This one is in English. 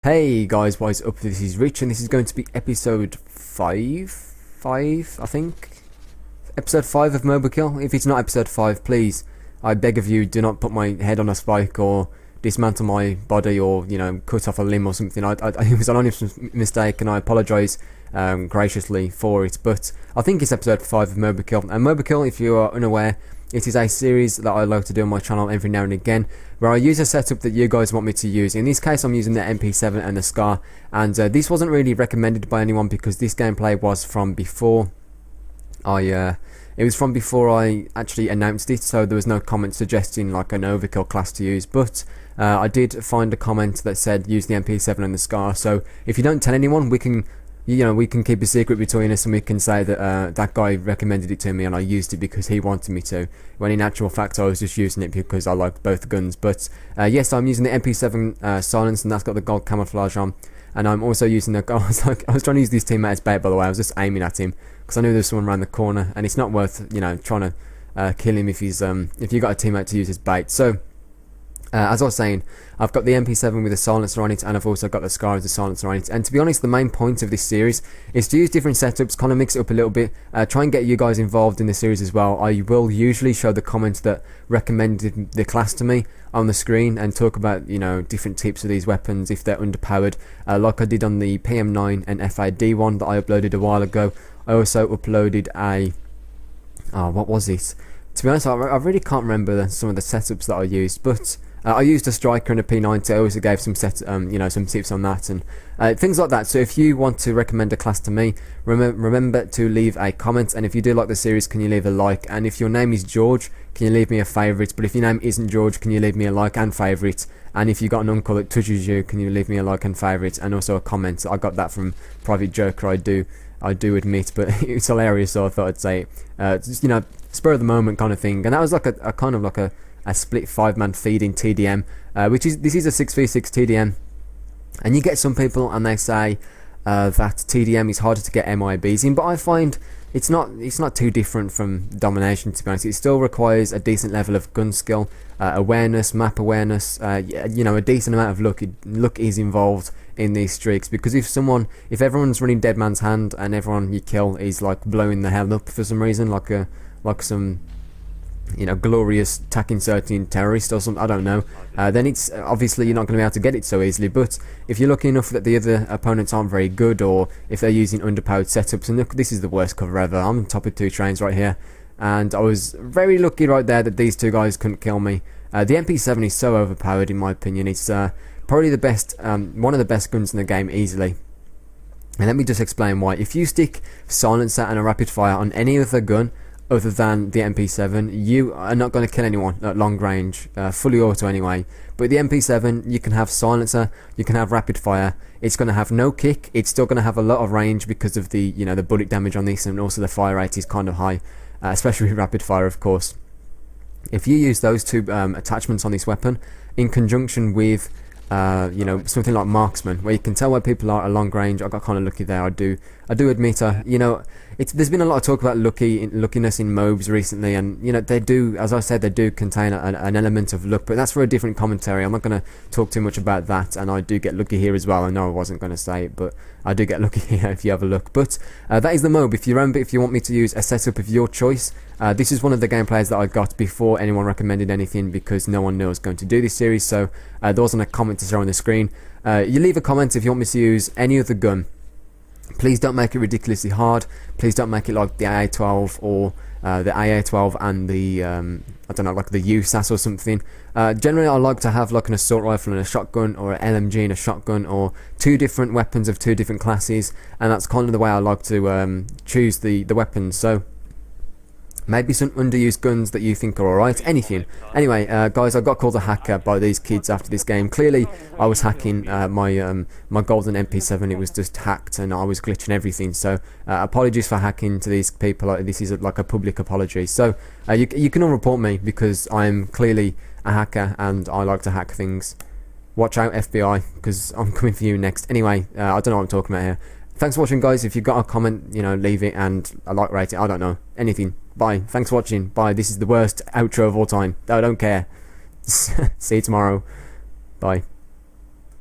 Hey guys, what is up? This is Rich, and this is going to be episode 5, I think. Episode 5 of Mw3. If it's not episode 5, please, I beg of you, do not put my head on a spike or dismantle my body or, cut off a limb or something. It was an honest mistake, and I apologise graciously for it. But I think it's episode 5 of Mw3. And Mw3, if you are unaware, it is a series that I like to do on my channel every now and again, where I use a setup that you guys want me to use. In this case, I'm using the mp7 and the Scar, and this wasn't really recommended by anyone because this gameplay was from before I actually announced it, so there was no comment suggesting like an overkill class to use. But I did find a comment that said use the mp7 and the Scar. So if you don't tell anyone, we can keep a secret between us, and we can say that that guy recommended it to me and I used it because he wanted me to, when in actual fact I was just using it because I liked both guns. But yes, I'm using the mp7 silence, and that's got the gold camouflage on, and I'm also using the I was trying to use this teammate as bait, by the way. I was just aiming at him because I knew there was someone around the corner, and it's not worth trying to kill him if you got a teammate to use as bait. So as I was saying, I've got the mp7 with a silencer on it, and I've also got the Scar with a silencer on it. And to be honest, the main point of this series is to use different setups, kind of mix it up a little bit, try and get you guys involved in the series as well. I will usually show the comments that recommended the class to me on the screen and talk about different tips of these weapons if they're underpowered, like I did on the PM9 and FAD one that I uploaded a while ago. I also uploaded a what was it? To be honest, I really can't remember some of the setups that I used, but I used a striker and a P90. I also gave some some tips on that and things like that. So if you want to recommend a class to me, remember to leave a comment. And if you do like the series, can you leave a like? And if your name is George, can you leave me a favourite? But if your name isn't George, can you leave me a like and favourite? And if you got an uncle that touches you, can you leave me a like and favourite and also a comment? I got that from Private Joker. I do admit, but it's hilarious, so I thought I'd say it. Just, spur of the moment kind of thing. And that was like a kind of like a split 5-man feed in TDM, this is a 6v6 TDM, and you get some people and they say that TDM is harder to get MIBs in, but I find it's not too different from domination, to be honest. It still requires a decent level of gun skill, awareness, map awareness, a decent amount of luck. Luck is involved in these streaks, because if everyone's running dead man's hand and everyone you kill is like blowing the hell up for some reason, like some glorious attack inserting terrorist or something, I don't know, then it's obviously you're not going to be able to get it so easily. But if you're lucky enough that the other opponents aren't very good, or if they're using underpowered setups, and look, this is the worst cover ever. I'm on top of 2 trains right here, and I was very lucky right there that these 2 guys couldn't kill me. The mp7 is so overpowered in my opinion. It's probably the best, one of the best guns in the game easily. And let me just explain why. If you stick silencer and a rapid fire on any other gun other than the mp7, you are not going to kill anyone at long range, fully auto anyway. But the mp7, you can have silencer, you can have rapid fire. It's going to have no kick. It's still going to have a lot of range because of the the bullet damage on this, and also the fire rate is kind of high, especially with rapid fire, of course. If you use those 2 attachments on this weapon in conjunction with something like marksman, where you can tell where people are at long range. I got kind of lucky there. I do admit, there's been a lot of talk about luckiness in mobs recently, and they do, as I said, they do contain an element of luck, but that's for a different commentary. I'm not going to talk too much about that, and I do get lucky here as well. I know I wasn't going to say it, but I do get lucky here if you have a look. But that is the mob. If you want me to use a setup of your choice, this is one of the gameplays that I got before anyone recommended anything, because no one knew I was going to do this series. So there wasn't a comment to show on the screen. You leave a comment if you want me to use any other gun. Please don't make it ridiculously hard. Please don't make it like the AA12 or the AA12 and the I don't know, like the USAS or something. Generally, I like to have like an assault rifle and a shotgun, or an LMG and a shotgun, or 2 different weapons of 2 different classes, and that's kind of the way I like to choose the weapons. So maybe some underused guns that you think are alright, anything. Anyway, guys, I got called a hacker by these kids after this game. Clearly, I was hacking my golden mp7. It was just hacked, and I was glitching everything. So, apologies for hacking to these people. This is like a public apology. So, you can all report me, because I am clearly a hacker, and I like to hack things. Watch out, FBI, because I'm coming for you next. Anyway, I don't know what I'm talking about here. Thanks for watching, guys. If you've got a comment, leave it, and a like, rate it. I don't know. Anything. Bye. Thanks for watching. Bye. This is the worst outro of all time. I don't care. See you tomorrow. Bye.